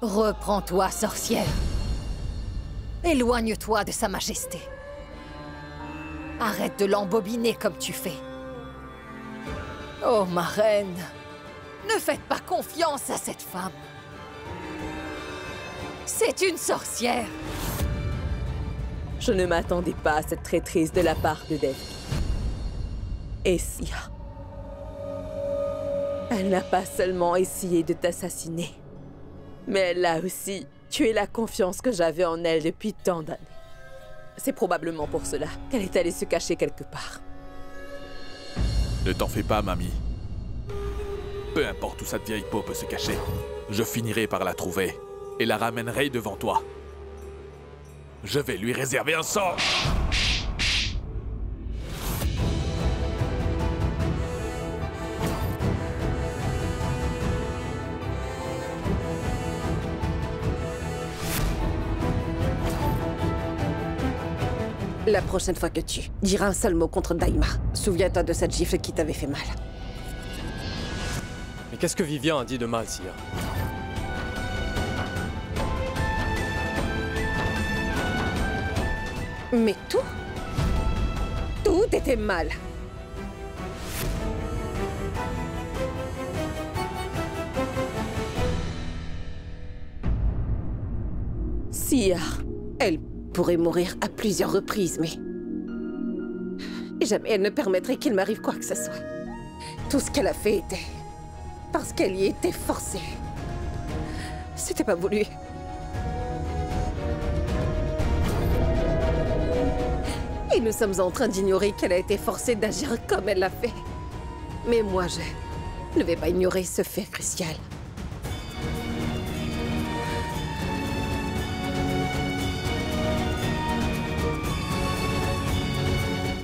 Reprends-toi, sorcière. Éloigne-toi de Sa Majesté. Arrête de l'embobiner comme tu fais. Oh, ma reine, ne faites pas confiance à cette femme. C'est une sorcière. Je ne m'attendais pas à cette traîtrise de la part de Dev. Et Sia, elle n'a pas seulement essayé de t'assassiner, mais elle a aussi tué la confiance que j'avais en elle depuis tant d'années. C'est probablement pour cela qu'elle est allée se cacher quelque part. Ne t'en fais pas, mamie. Peu importe où cette vieille peau peut se cacher, je finirai par la trouver et la ramènerai devant toi. Je vais lui réserver un sort. La prochaine fois que tu diras un seul mot contre Daima, souviens-toi de cette gifle qui t'avait fait mal. Mais qu'est-ce que Vivian a dit de mal, Sia? Mais tout était mal. Sia, Elle pourrait mourir à plusieurs reprises, mais jamais elle ne permettrait qu'il m'arrive quoi que ce soit. Tout ce qu'elle a fait était parce qu'elle y était forcée. C'était pas voulu. Et nous sommes en train d'ignorer qu'elle a été forcée d'agir comme elle l'a fait. Mais moi, je ne vais pas ignorer ce fait crucial.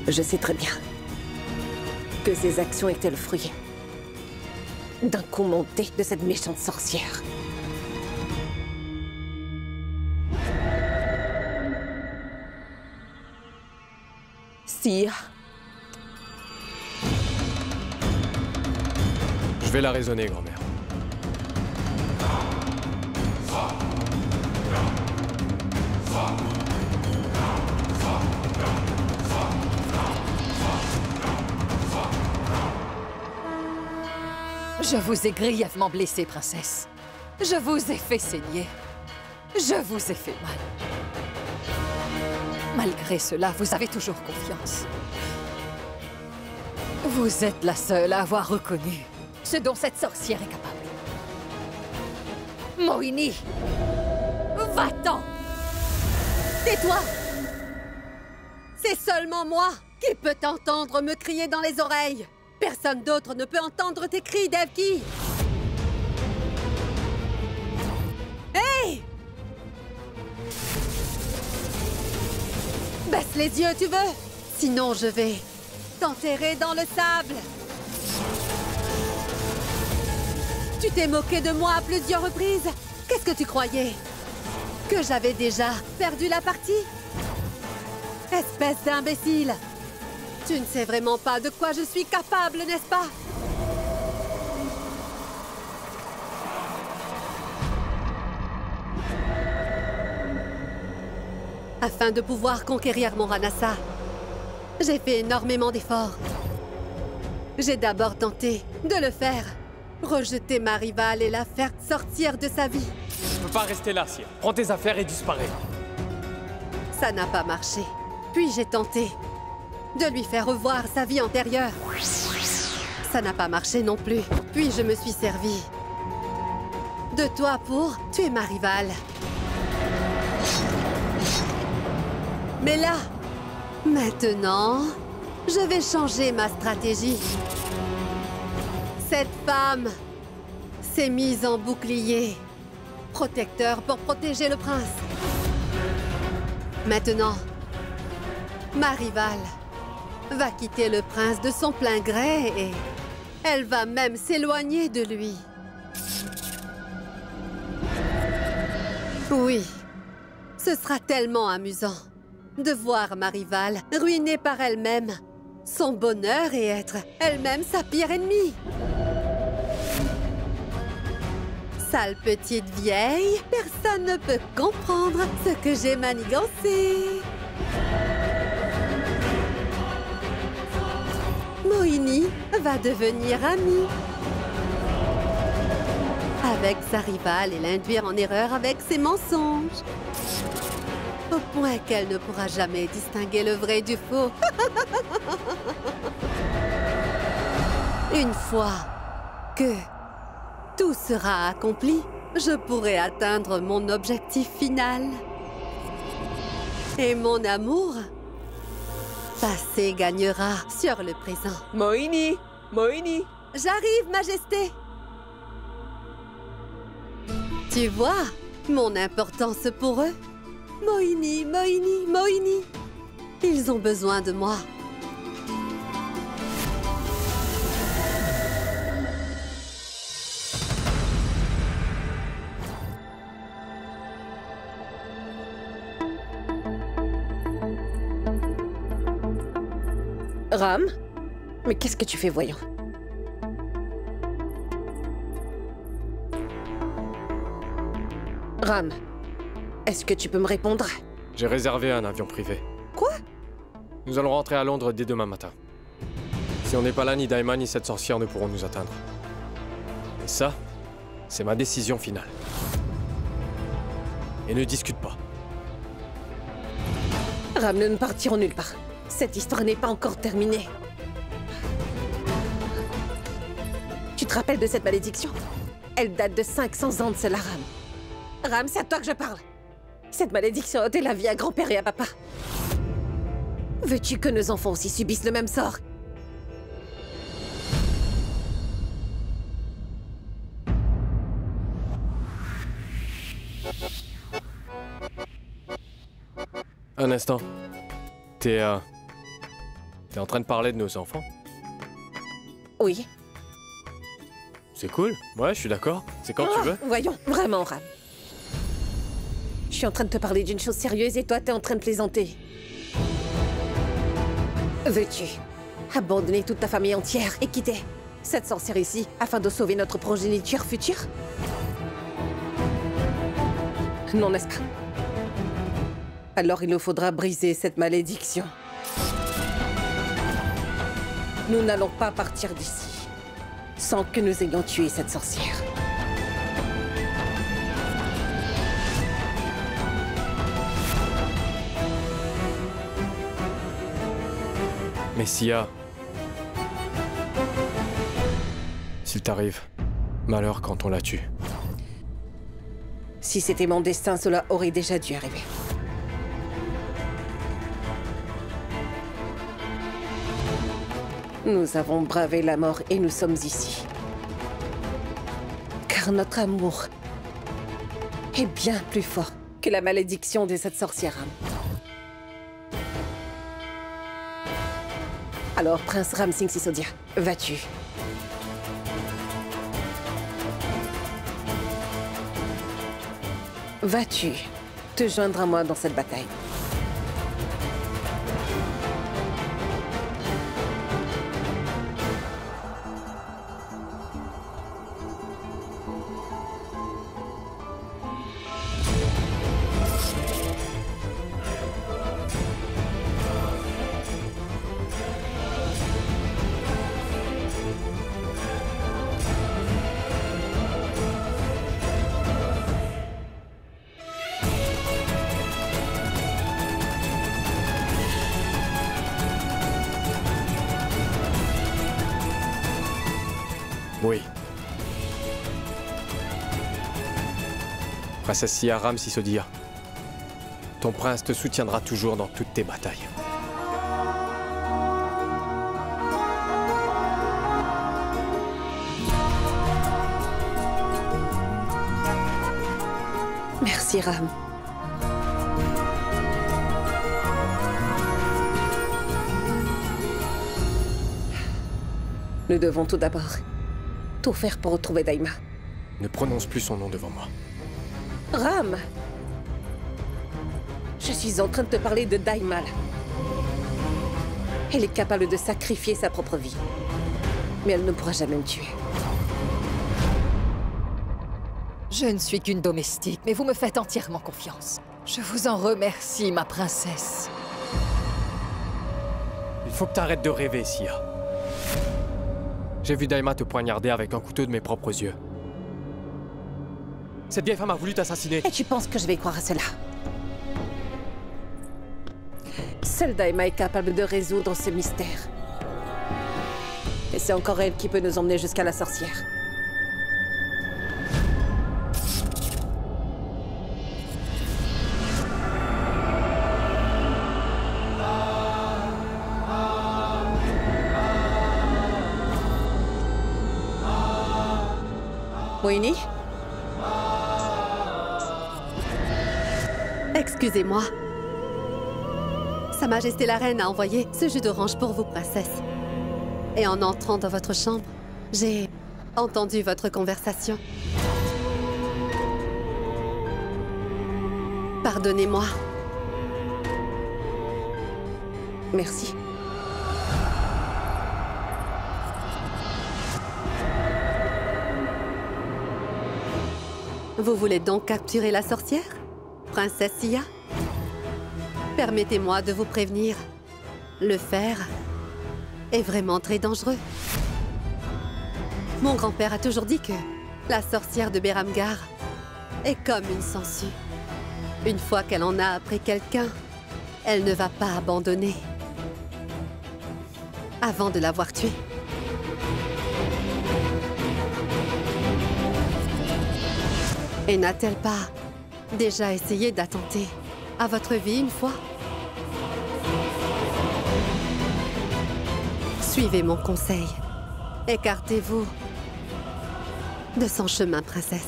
Je sais très bien que ces actions étaient le fruit d'un coup monté de cette méchante sorcière. Sia, Je vais la raisonner, grand-mère. Je vous ai grièvement blessée, princesse. Je vous ai fait saigner. Je vous ai fait mal. Malgré cela, vous avez toujours confiance. Vous êtes la seule à avoir reconnu ce dont cette sorcière est capable. Mohini, va-t'en! Tais-toi! C'est seulement moi qui peux t'entendre me crier dans les oreilles. Personne d'autre ne peut entendre tes cris, Devki! Hey! Baisse les yeux, tu veux? Sinon, je vais t'enterrer dans le sable! Tu t'es moqué de moi à plusieurs reprises. Qu'est-ce que tu croyais? Que j'avais déjà perdu la partie? Espèce d'imbécile! Tu ne sais vraiment pas de quoi je suis capable, n'est-ce pas? Afin de pouvoir conquérir mon Ranasa, j'ai fait énormément d'efforts. J'ai d'abord tenté de le faire, rejeter ma rivale et la faire sortir de sa vie. Je peux pas rester là, Sia. Prends tes affaires et disparais. Ça n'a pas marché. Puis j'ai tenté de lui faire revoir sa vie antérieure. Ça n'a pas marché non plus. Puis je me suis servi de toi pour tuer ma rivale. Mais là, maintenant, je vais changer ma stratégie. Cette femme s'est mise en bouclier protecteur pour protéger le prince. Maintenant, ma rivale va quitter le prince de son plein gré et elle va même s'éloigner de lui. Oui, ce sera tellement amusant de voir ma rivale ruinée par elle-même son bonheur et être elle-même sa pire ennemie. Sale petite vieille, personne ne peut comprendre ce que j'ai manigancé. Mohini va devenir amie avec sa rivale et l'induire en erreur avec ses mensonges. Au point qu'elle ne pourra jamais distinguer le vrai du faux. Une fois que tout sera accompli, je pourrai atteindre mon objectif final. Et mon amour passé gagnera sur le présent. Mohini! Mohini! J'arrive, Majesté! Tu vois mon importance pour eux? Mohini, Mohini, Mohini! Ils ont besoin de moi. Ram? Mais qu'est-ce que tu fais, voyons? Ram, est-ce que tu peux me répondre? J'ai réservé un avion privé. Quoi? Nous allons rentrer à Londres dès demain matin. Si on n'est pas là, ni Daima ni cette sorcière ne pourront nous atteindre. Et ça, c'est ma décision finale. Et ne discute pas. Ram, nous ne partirons nulle part. Cette histoire n'est pas encore terminée. Tu te rappelles de cette malédiction? Elle date de 500 ans de cela, Ram. Ram, c'est à toi que je parle. Cette malédiction a ôté la vie à grand-père et à papa. Veux-tu que nos enfants aussi subissent le même sort? Un instant. T'es en train de parler de nos enfants? Oui. C'est cool. Ouais, je suis d'accord. C'est quand tu veux. Voyons, vraiment, Ram. Je suis en train de te parler d'une chose sérieuse et toi, t'es en train de plaisanter. Veux-tu abandonner toute ta famille entière et quitter cette sorcière ici afin de sauver notre progéniture future? Non, n'est-ce pas? Alors il nous faudra briser cette malédiction. Nous n'allons pas partir d'ici sans que nous ayons tué cette sorcière. Messia, s'il t'arrive malheur quand on la tue. Si c'était mon destin, cela aurait déjà dû arriver. Nous avons bravé la mort et nous sommes ici. Car notre amour est bien plus fort que la malédiction de cette sorcière. Alors, Prince Ram Singh Sisodia, vas-tu? Vas-tu te joindre à moi dans cette bataille? Oui. Princesse Sia Ram Sisodia, ton prince te soutiendra toujours dans toutes tes batailles. Merci, Ram. Nous devons tout d'abord tout faire pour retrouver Daima. Ne prononce plus son nom devant moi. Ram! Je suis en train de te parler de Daima, là. Elle est capable de sacrifier sa propre vie. Mais elle ne pourra jamais me tuer. Je ne suis qu'une domestique, mais vous me faites entièrement confiance. Je vous en remercie, ma princesse. Il faut que t'arrêtes de rêver, Sia. J'ai vu Daima te poignarder avec un couteau de mes propres yeux. Cette vieille femme a voulu t'assassiner. Et tu penses que je vais croire à cela? Seule Daima est capable de résoudre ce mystère. Et c'est encore elle qui peut nous emmener jusqu'à la sorcière. Winnie? Excusez-moi. Sa Majesté la Reine a envoyé ce jus d'orange pour vous, princesse. Et en entrant dans votre chambre, j'ai entendu votre conversation. Pardonnez-moi. Merci. Vous voulez donc capturer la sorcière, princesse Sia? Permettez-moi de vous prévenir. Le faire est vraiment très dangereux. Mon grand-père a toujours dit que la sorcière de Beramgar est comme une sangsue. Une fois qu'elle en a après quelqu'un, elle ne va pas abandonner avant de l'avoir tué. Et n'a-t-elle pas déjà essayé d'attenter à votre vie une fois? Suivez mon conseil. Écartez-vous de son chemin, princesse.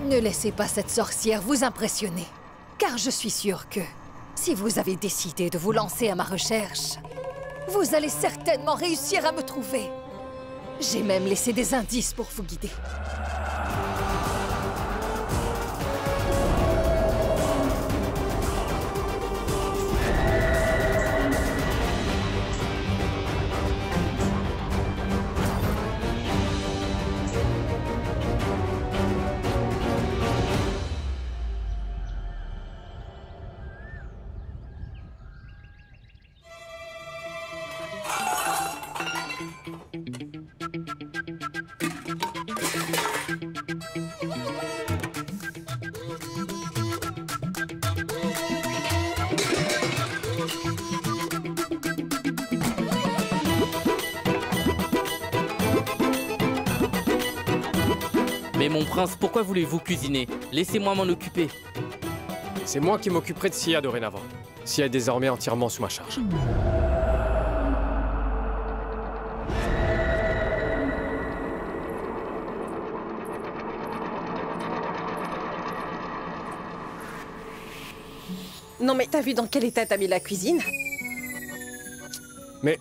Ne laissez pas cette sorcière vous impressionner, car je suis sûre que si vous avez décidé de vous lancer à ma recherche, vous allez certainement réussir à me trouver. J'ai même laissé des indices pour vous guider. Mais mon prince, pourquoi voulez-vous cuisiner? Laissez-moi m'en occuper. C'est moi qui m'occuperai de Sia dorénavant. Sia est désormais entièrement sous ma charge. Non mais t'as vu dans quel état t'as mis la cuisine? Mais...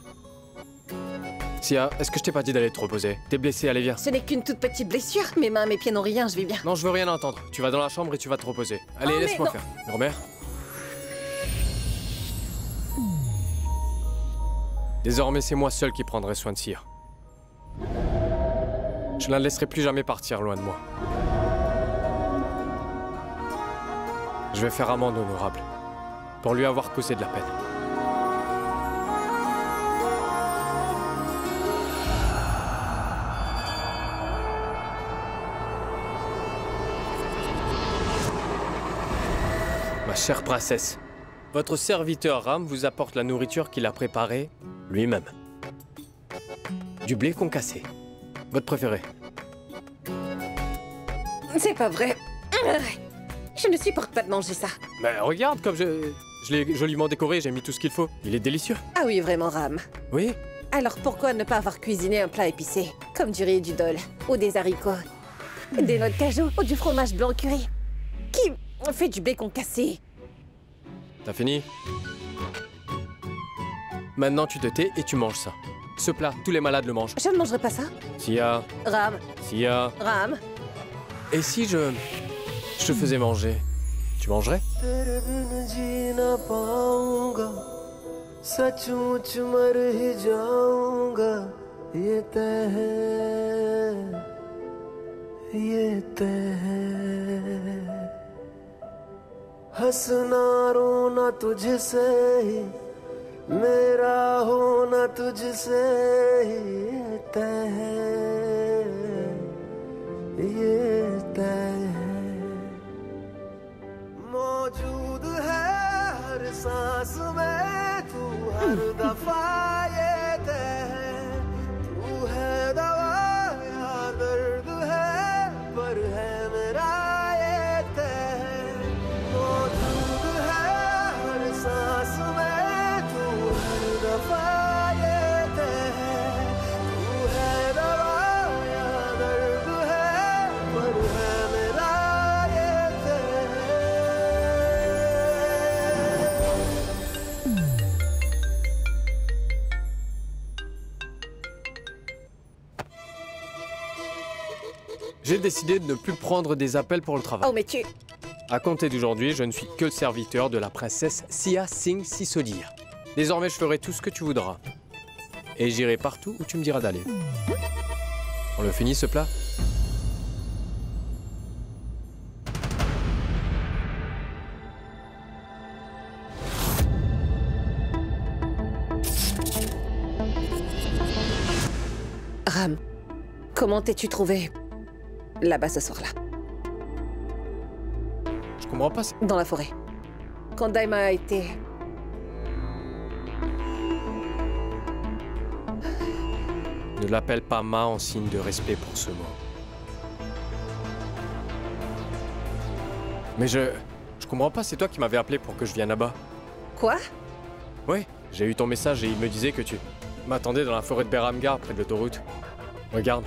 Sia, est-ce que je t'ai pas dit d'aller te reposer? T'es blessée, allez viens. Ce n'est qu'une toute petite blessure. Mes mains, mes pieds n'ont rien, je vais bien. Non, je veux rien entendre. Tu vas dans la chambre et tu vas te reposer. Allez, Oh, mais laisse-moi non. faire. Grand-mère? Désormais, c'est moi seul qui prendrai soin de Sia. Je ne la laisserai plus jamais partir loin de moi. Je vais faire amende honorable pour lui avoir causé de la peine. Ma chère princesse, votre serviteur Ram vous apporte la nourriture qu'il a préparée lui-même. Du blé concassé. Votre préféré. C'est pas vrai. Je ne supporte pas de manger ça. Mais regarde comme je l'ai joliment décoré, j'ai mis tout ce qu'il faut. Il est délicieux. Ah oui, vraiment, Ram. Oui. Alors pourquoi ne pas avoir cuisiné un plat épicé? Comme du riz et du dol, ou des haricots, des noix de cajou, ou du fromage blanc curry. Qui fait du blé concassé? T'as fini? Maintenant tu te tais et tu manges ça. Ce plat, tous les malades le mangent. Je ne mangerai pas ça. Sia, Ram, Sia. Ram. Et si je te faisais manger, tu mangerais? तेरे बिन जी ना पाऊंगा सचमुच मर ही जाऊंगा ये तय है हंसना रोना तुझसे ही मेरा होना तुझसे ही ये तय है मौजूद है हर सांस में तू हर दफा ये तय है तू है दवा या दर्द है पर है मेरा ये तय है मौजूद है हर सांस में तू हर दफा ये तय है तू है दवा या दर्द है पर है मेरा ये तय है J'ai décidé de ne plus prendre des appels pour le travail. Oh, mais tu... À compter d'aujourd'hui, je ne suis que le serviteur de la princesse Sia Singh Sisodia. Désormais, je ferai tout ce que tu voudras. Et j'irai partout où tu me diras d'aller. On le finit, ce plat? Ram, comment t'es-tu trouvé là-bas ce soir-là, Je comprends pas. dans la forêt? Quand Daima a été... Ne l'appelle pas Ma en signe de respect pour ce mot. Mais je comprends pas, c'est toi qui m'avais appelé pour que je vienne là-bas. Quoi? Oui, j'ai eu ton message et il me disait que tu m'attendais dans la forêt de Beramgar, près de l'autoroute. Regarde.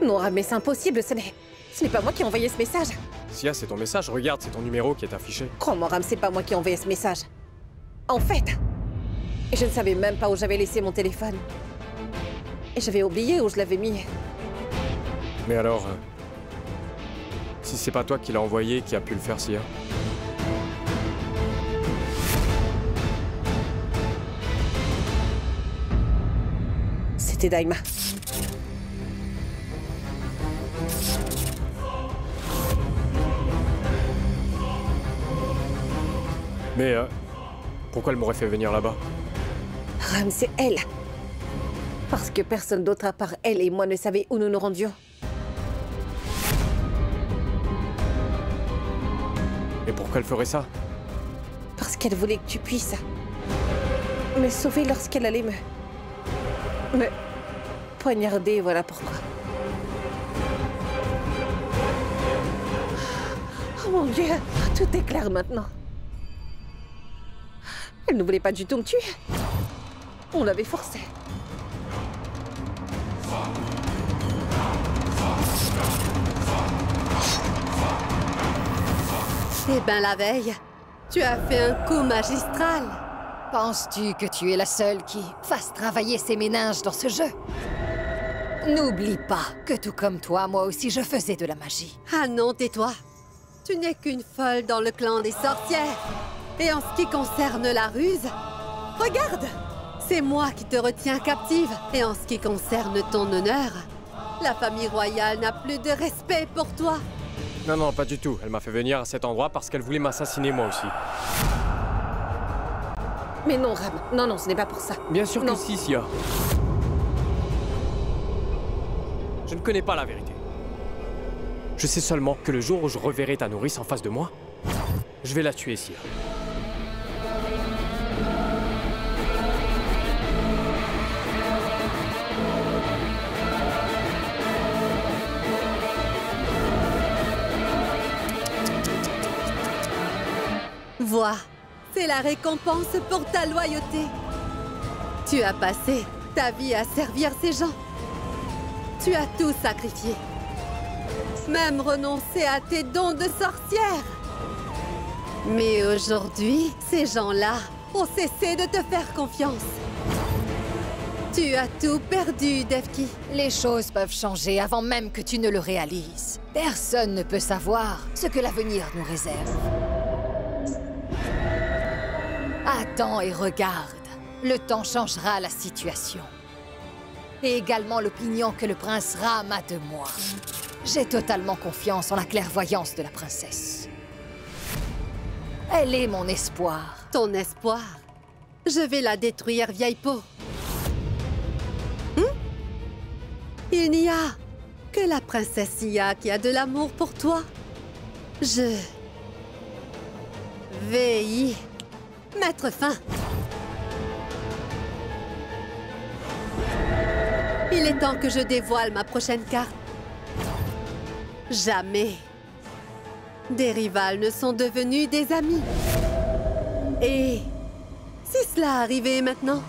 Non, Ram, mais c'est impossible, ce n'est pas moi qui ai envoyé ce message. Sia, c'est ton message. Regarde, c'est ton numéro qui est affiché. Crois-moi, Ram, c'est pas moi qui ai envoyé ce message. En fait, je ne savais même pas où j'avais laissé mon téléphone. Et j'avais oublié où je l'avais mis. Mais alors, si c'est pas toi qui l'as envoyé, qui a pu le faire, Sia? C'était Daima. Mais pourquoi elle m'aurait fait venir là-bas? Ram, c'est elle. Parce que personne d'autre à part elle et moi ne savait où nous nous rendions. Et pourquoi elle ferait ça? Parce qu'elle voulait que tu puisses me sauver lorsqu'elle allait me poignarder, voilà pourquoi. Oh mon Dieu, tout est clair maintenant. Elle ne voulait pas du tout me tuer. On l'avait forcé. Eh ben la veille, tu as fait un coup magistral. Penses-tu que tu es la seule qui fasse travailler ses méninges dans ce jeu? N'oublie pas que tout comme toi, moi aussi je faisais de la magie. Ah non, tais-toi. Tu n'es qu'une folle dans le clan des sorcières. Et en ce qui concerne la ruse, regarde! C'est moi qui te retiens captive. Et en ce qui concerne ton honneur, la famille royale n'a plus de respect pour toi. Non, non, pas du tout. Elle m'a fait venir à cet endroit parce qu'elle voulait m'assassiner moi aussi. Mais non, Ram. Non, non, ce n'est pas pour ça. Bien sûr Non. que si, Sia. Je ne connais pas la vérité. Je sais seulement que le jour où je reverrai ta nourrice en face de moi, je vais la tuer, Sia. Vois, c'est la récompense pour ta loyauté. Tu as passé ta vie à servir ces gens. Tu as tout sacrifié. Même renoncé à tes dons de sorcière. Mais aujourd'hui, ces gens-là ont cessé de te faire confiance. Tu as tout perdu, Devki. Les choses peuvent changer avant même que tu ne le réalises. Personne ne peut savoir ce que l'avenir nous réserve. Attends et regarde. Le temps changera la situation. Et également l'opinion que le prince Ram a de moi. J'ai totalement confiance en la clairvoyance de la princesse. Elle est mon espoir. Ton espoir? Je vais la détruire, vieille peau. Il n'y a que la princesse Sia qui a de l'amour pour toi. Je vais y mettre fin. Il est temps que je dévoile ma prochaine carte. Jamais des rivales ne sont devenus des amis. Et si cela arrivait maintenant?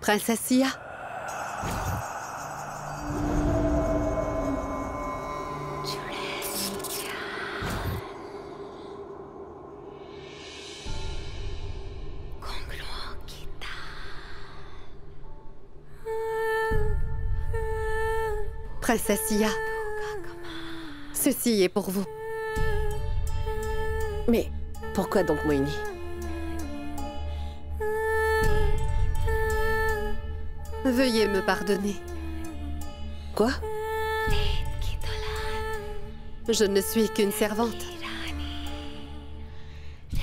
Princesse Sia? Princesse Sia, ceci est pour vous. Mais pourquoi donc Moini? Veuillez me pardonner. Quoi? Je ne suis qu'une servante.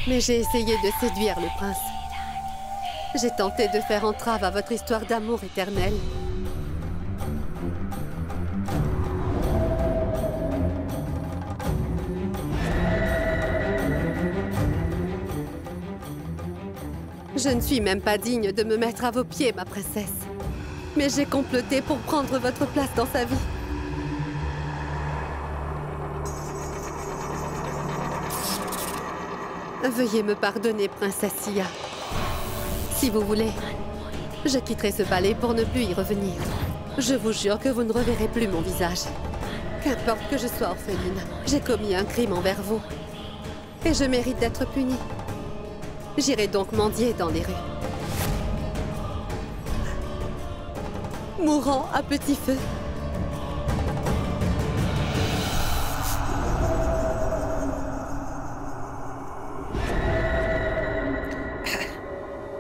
Mais j'ai essayé de séduire le prince. J'ai tenté de faire entrave à votre histoire d'amour éternel. Je ne suis même pas digne de me mettre à vos pieds, ma princesse. Mais j'ai comploté pour prendre votre place dans sa vie. Veuillez me pardonner, princesse Sia. Si vous voulez, je quitterai ce palais pour ne plus y revenir. Je vous jure que vous ne reverrez plus mon visage. Qu'importe que je sois orpheline, j'ai commis un crime envers vous. Et je mérite d'être punie. J'irai donc mendier dans les rues. Mourant à petit feu.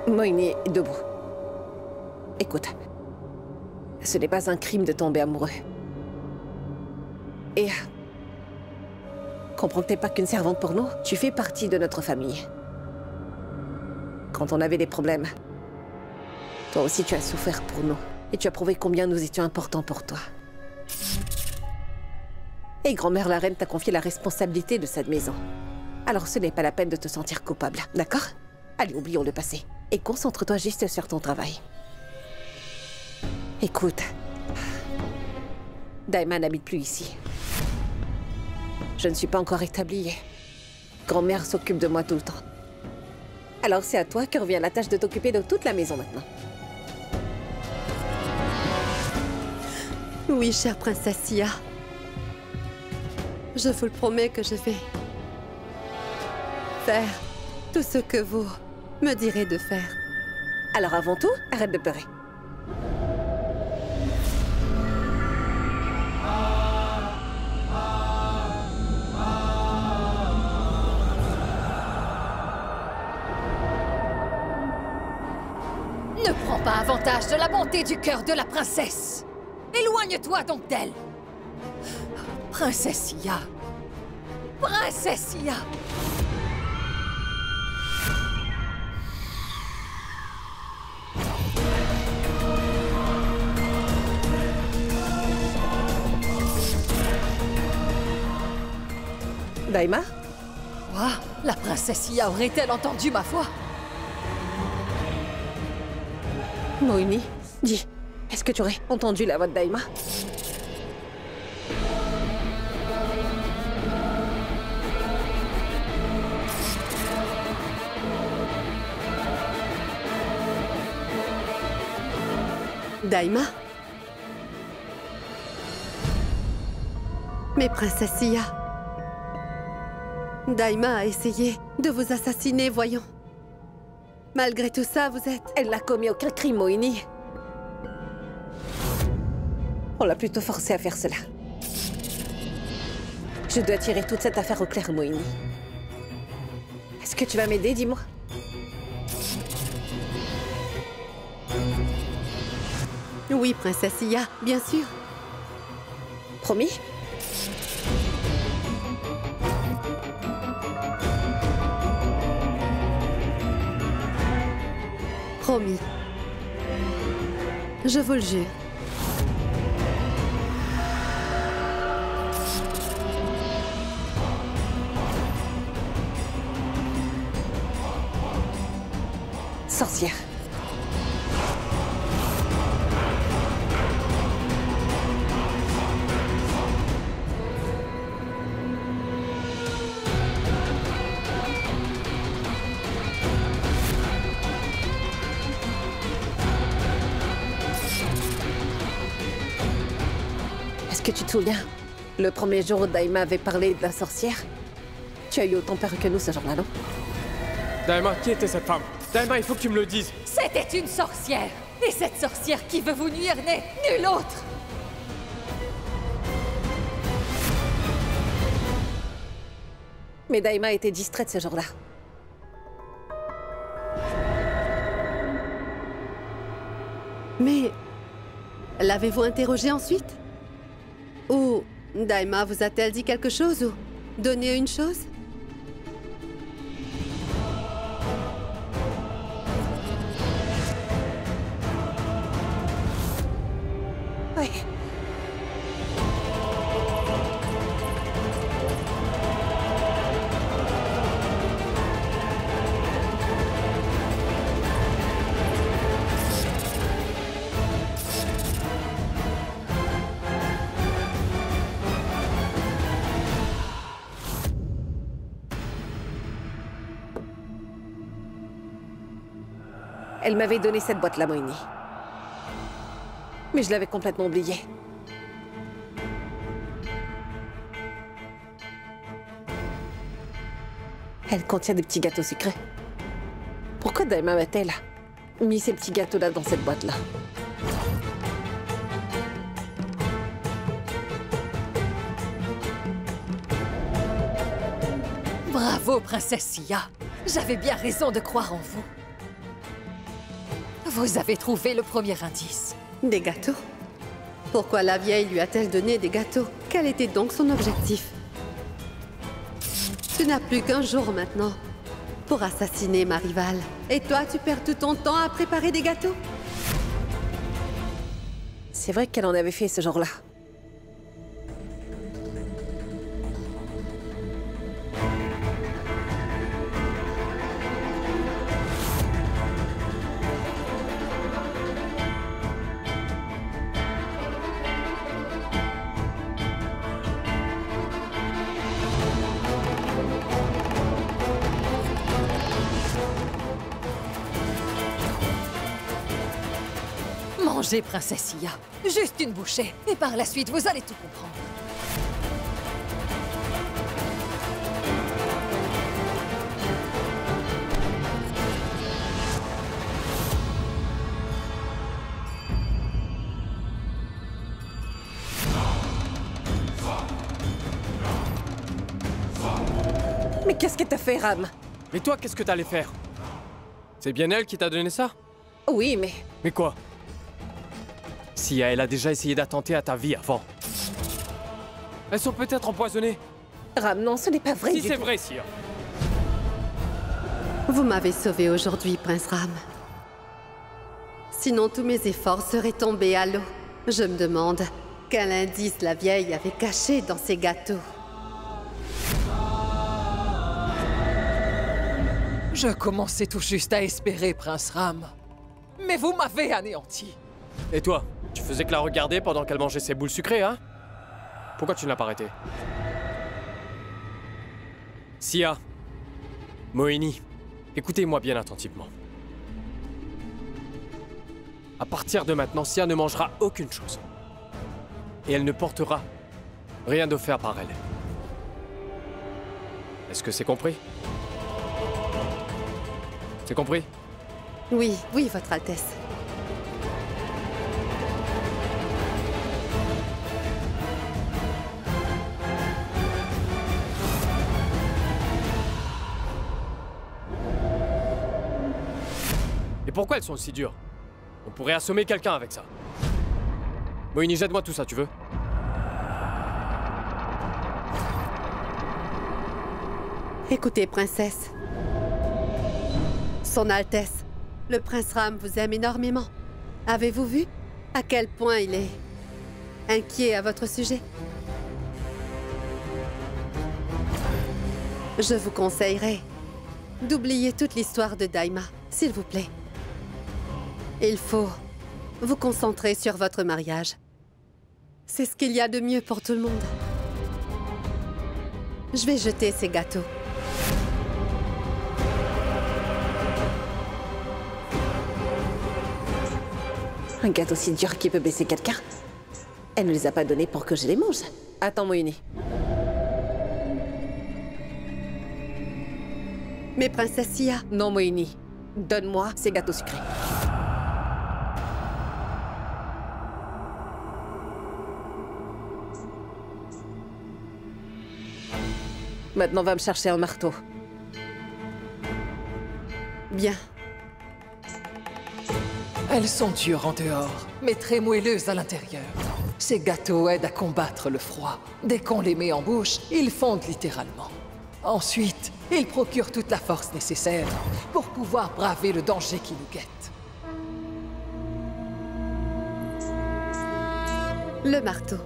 Moini, debout. Écoute, ce n'est pas un crime de tomber amoureux. Et comprends que t'es pas qu'une servante pour nous, tu fais partie de notre famille. Quand on avait des problèmes, toi aussi tu as souffert pour nous. Et tu as prouvé combien nous étions importants pour toi. Et grand-mère la reine t'a confié la responsabilité de cette maison. Alors ce n'est pas la peine de te sentir coupable, d'accord? Allez, oublions le passé. Et concentre-toi juste sur ton travail. Écoute, Daima n'habite plus ici. Je ne suis pas encore établie. Grand-mère s'occupe de moi tout le temps. Alors c'est à toi que revient la tâche de t'occuper de toute la maison maintenant. Oui, chère princesse Sia. Je vous le promets que je vais faire tout ce que vous me direz de faire. Alors avant tout, arrête de pleurer. Ne prends pas avantage de la bonté du cœur de la princesse. Éloigne-toi donc d'elle. Princesse Sia. Princesse Sia. Daima? Quoi? La princesse Sia aurait-elle entendu ma voix? Moini, dis, est-ce que tu aurais entendu la voix de Daima? Daima? Mais princesse Sia, Daima a essayé de vous assassiner, voyons. Malgré tout ça, vous êtes... Elle n'a commis aucun crime, Moini. On l'a plutôt forcée à faire cela. Je dois tirer toute cette affaire au clair, Moini. Est-ce que tu vas m'aider, dis-moi? Oui, princesse Sia, bien sûr. Promis? Promis. Je vous le jure. Sorcière. Est-ce que tu te souviens? Le premier jour où Daima avait parlé de la sorcière? Tu as eu autant peur que nous ce jour-là, non? Daima, qui était cette femme? Daima, il faut que tu me le dises. C'était une sorcière. Et cette sorcière qui veut vous nuire n'est nulle autre. Mais Daima était distraite ce jour-là. Mais l'avez-vous interrogée ensuite? Ou Daima vous a-t-elle dit quelque chose ou donné une chose? Oui. Elle m'avait donné cette boîte-là, Moini. Mais je l'avais complètement oubliée. Elle contient des petits gâteaux sucrés. Pourquoi Daima m'a-t-elle mis ces petits gâteaux-là dans cette boîte-là? Bravo, princesse Sia. J'avais bien raison de croire en vous. Vous avez trouvé le premier indice. Des gâteaux? Pourquoi la vieille lui a-t-elle donné des gâteaux? Quel était donc son objectif? Tu n'as plus qu'un jour maintenant pour assassiner ma rivale. Et toi, tu perds tout ton temps à préparer des gâteaux? C'est vrai qu'elle en avait fait ce jour-là. Mangez, princesse Sia. Juste une bouchée. Et par la suite, vous allez tout comprendre. Mais qu'est-ce que t'as fait, Ram? Mais toi, qu'est-ce que t'allais faire? C'est bien elle qui t'a donné ça? Oui, mais... Mais quoi? Sia, elle a déjà essayé d'attenter à ta vie avant. Elles sont peut-être empoisonnées. Ram, non, ce n'est pas vrai Si du c'est tout. vrai, Sia. Vous m'avez sauvé aujourd'hui, Prince Ram. Sinon, tous mes efforts seraient tombés à l'eau. Je me demande quel indice la vieille avait caché dans ses gâteaux. Je commençais tout juste à espérer, Prince Ram. Mais vous m'avez anéanti. Et toi, tu faisais que la regarder pendant qu'elle mangeait ses boules sucrées, hein? Pourquoi tu ne l'as pas arrêtée? Sia, Moini, écoutez-moi bien attentivement. À partir de maintenant, Sia ne mangera aucune chose. Et elle ne portera rien d'offert par elle. Est-ce que c'est compris? C'est compris? Oui, oui, Votre Altesse. Et pourquoi elles sont aussi dures? On pourrait assommer quelqu'un avec ça. Moini, jette-moi tout ça, tu veux? Écoutez, princesse. Son Altesse, le prince Ram vous aime énormément. Avez-vous vu à quel point il est inquiet à votre sujet? Je vous conseillerais d'oublier toute l'histoire de Daima, s'il vous plaît. Il faut vous concentrer sur votre mariage. C'est ce qu'il y a de mieux pour tout le monde. Je vais jeter ces gâteaux. Un gâteau si dur qui peut blesser quelqu'un. Elle ne les a pas donnés pour que je les mange. Attends, Moini. Mais princesse Sia, Non, Moini. Donne-moi ces gâteaux sucrés. Maintenant, va me chercher un marteau. bien. Elles sont dures en dehors, mais très moelleuses à l'intérieur. Ces gâteaux aident à combattre le froid. Dès qu'on les met en bouche, ils fondent littéralement. Ensuite, ils procurent toute la force nécessaire pour pouvoir braver le danger qui nous guette. Le marteau.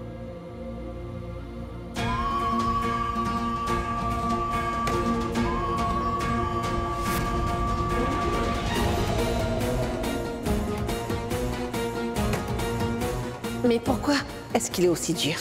Mais pourquoi est-ce qu'il est aussi dur?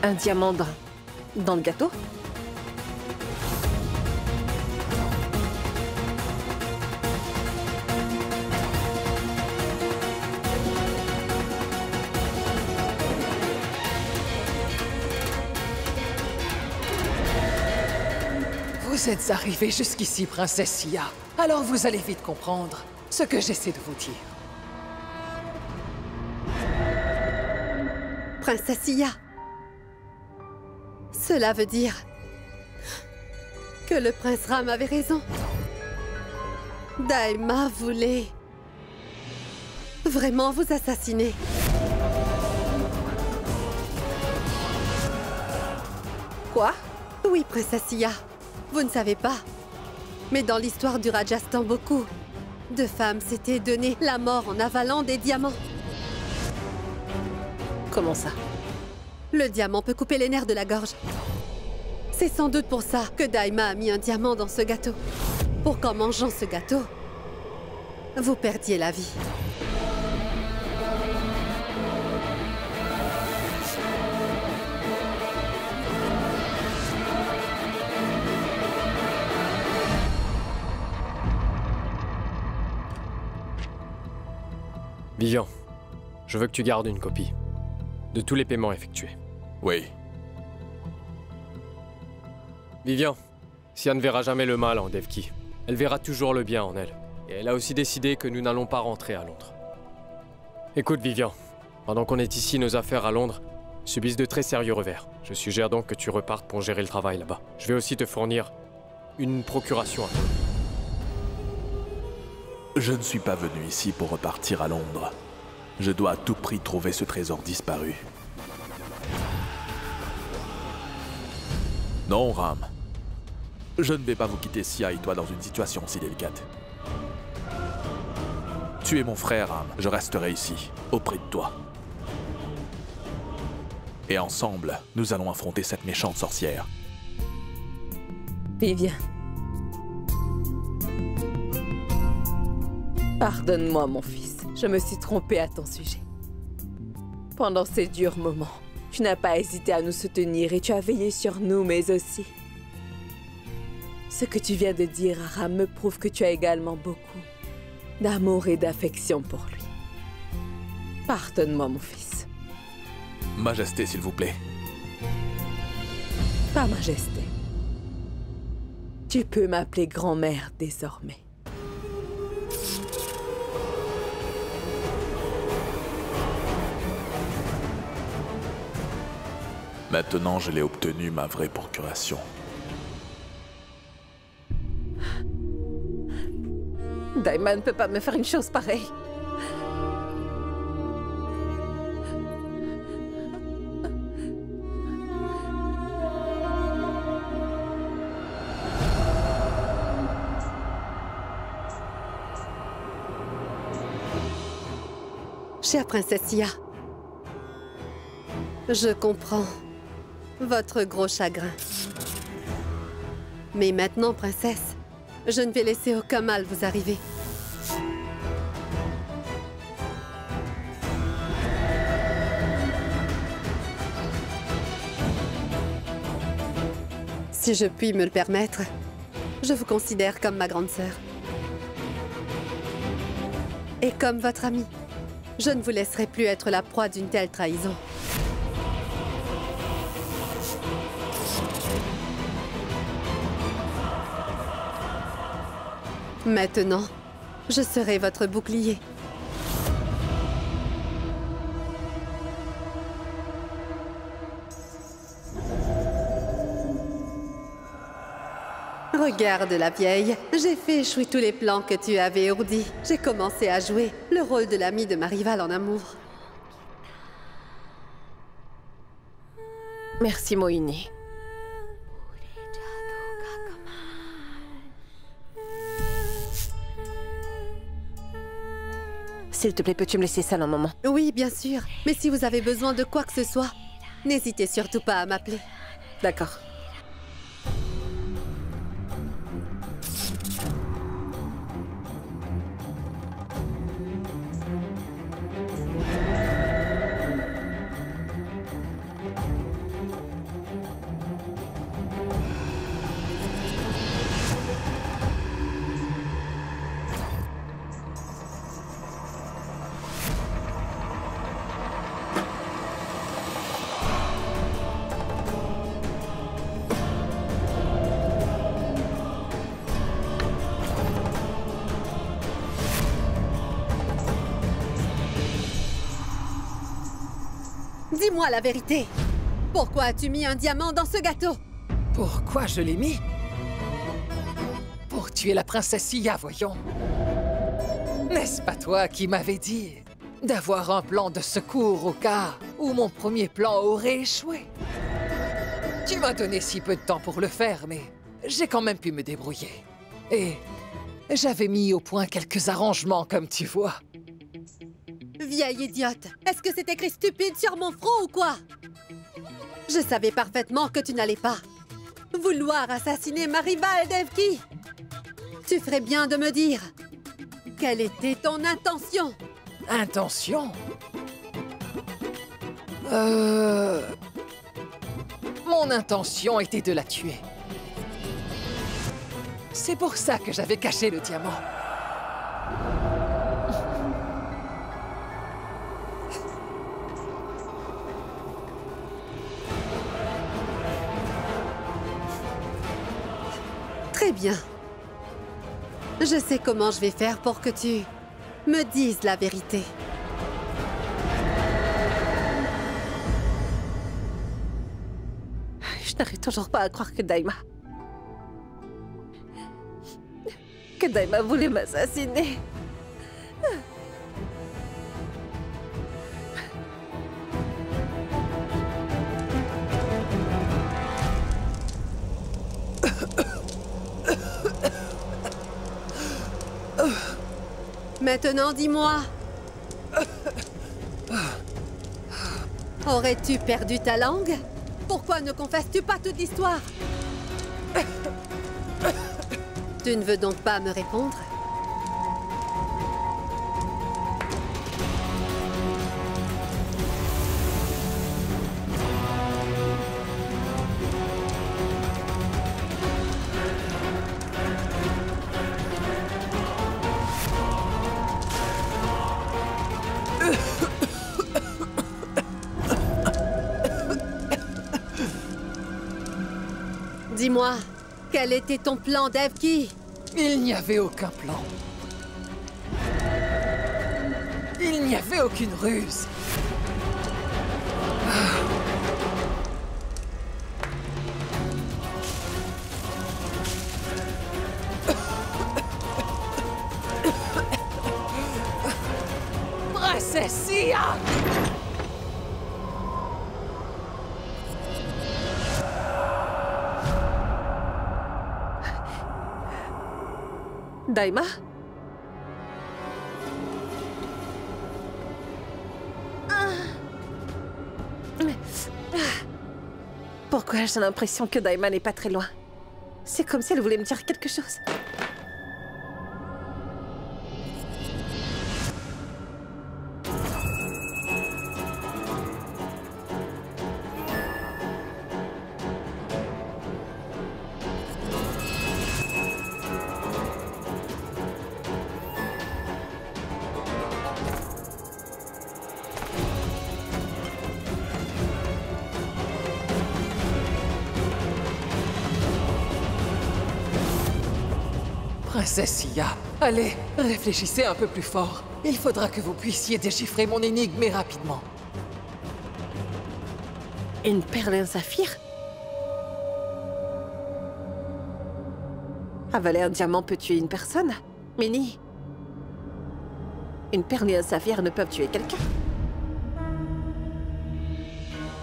Un diamant dans le gâteau? Vous êtes arrivée jusqu'ici, princesse Sia. Alors vous allez vite comprendre ce que j'essaie de vous dire. Princesse Sia. Cela veut dire que le prince Ram avait raison. Daima voulait vraiment vous assassiner. Quoi? Oui, princesse Sia. Vous ne savez pas. Mais dans l'histoire du Rajasthan, beaucoup de femmes s'étaient donné la mort en avalant des diamants. Comment ça? Le diamant peut couper les nerfs de la gorge. C'est sans doute pour ça que Daima a mis un diamant dans ce gâteau. Pour qu'en mangeant ce gâteau, vous perdiez la vie. Vivian, je veux que tu gardes une copie de tous les paiements effectués. Oui. Vivian, Sia ne verra jamais le mal en Devki. Elle verra toujours le bien en elle. Et elle a aussi décidé que nous n'allons pas rentrer à Londres. Écoute, Vivian, pendant qu'on est ici, nos affaires à Londres subissent de très sérieux revers. Je suggère donc que tu repartes pour gérer le travail là-bas. Je vais aussi te fournir une procuration à toi. Je ne suis pas venu ici pour repartir à Londres. Je dois à tout prix trouver ce trésor disparu. Non, Ram. Je ne vais pas vous quitter Sia et toi dans une situation si délicate. Tu es mon frère, Ram. Je resterai ici, auprès de toi. Et ensemble, nous allons affronter cette méchante sorcière. Vivian. Pardonne-moi, mon fils. Je me suis trompée à ton sujet. Pendant ces durs moments, tu n'as pas hésité à nous soutenir et tu as veillé sur nous, mais aussi... Ce que tu viens de dire, Aram, me prouve que tu as également beaucoup d'amour et d'affection pour lui. Pardonne-moi, mon fils. Majesté, s'il vous plaît. Pas Majesté. Tu peux m'appeler grand-mère désormais. Maintenant, je l'ai obtenu, ma vraie procuration. Daima ne peut pas me faire une chose pareille. Chère princesse Sia, je comprends votre gros chagrin. Mais maintenant, princesse, je ne vais laisser aucun mal vous arriver. Si je puis me le permettre, je vous considère comme ma grande sœur. Et comme votre amie, je ne vous laisserai plus être la proie d'une telle trahison. Maintenant, je serai votre bouclier. Regarde la vieille, j'ai fait échouer tous les plans que tu avais ourdis. J'ai commencé à jouer le rôle de l'amie de ma rivale en amour. Merci, Mohini. S'il te plaît, peux-tu me laisser seule un moment? Oui, bien sûr. Mais si vous avez besoin de quoi que ce soit, n'hésitez surtout pas à m'appeler. D'accord. Dis-moi la vérité. Pourquoi as-tu mis un diamant dans ce gâteau? Pourquoi je l'ai mis? Pour tuer la princesse Sia, voyons. N'est-ce pas toi qui m'avais dit d'avoir un plan de secours au cas où mon premier plan aurait échoué? Tu m'as donné si peu de temps pour le faire, mais j'ai quand même pu me débrouiller. Et j'avais mis au point quelques arrangements, comme tu vois. Vieille idiote, est-ce que c'est écrit stupide sur mon front ou quoi? Je savais parfaitement que tu n'allais pas vouloir assassiner ma rivale Devki. Tu ferais bien de me dire quelle était ton intention. Intention? Mon intention était de la tuer. C'est pour ça que j'avais caché le diamant. Très bien. Je sais comment je vais faire pour que tu me dises la vérité. Je n'arrive toujours pas à croire que Daima voulait m'assassiner. Maintenant, dis-moi. Aurais-tu perdu ta langue? Pourquoi ne confesses-tu pas toute l'histoire? Tu ne veux donc pas me répondre? Dis-moi, quel était ton plan, Devki? Il n'y avait aucun plan. Il n'y avait aucune ruse. Princesse Sia! Daima? Pourquoi j'ai l'impression que Daima n'est pas très loin? C'est comme si elle voulait me dire quelque chose. Princesse Sia, allez, réfléchissez un peu plus fort. Il faudra que vous puissiez déchiffrer mon énigme et rapidement. Une perle et un saphir? Avaler un diamant peut tuer une personne? Minnie, une perle et un saphir ne peuvent tuer quelqu'un.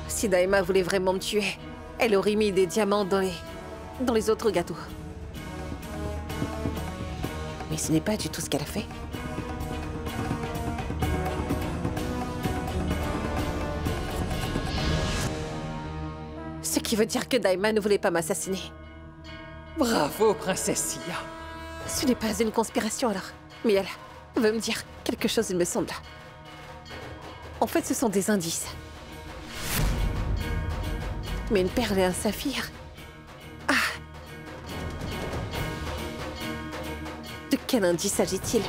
Si Daima voulait vraiment me tuer, elle aurait mis des diamants dans les autres gâteaux. Mais ce n'est pas du tout ce qu'elle a fait. Ce qui veut dire que Daima ne voulait pas m'assassiner. Bravo, Princesse Sia. Ce n'est pas une conspiration alors. Mais elle veut me dire quelque chose, il me semble. En fait, ce sont des indices. Mais une perle et un saphir... Ah! De quel indice s'agit-il?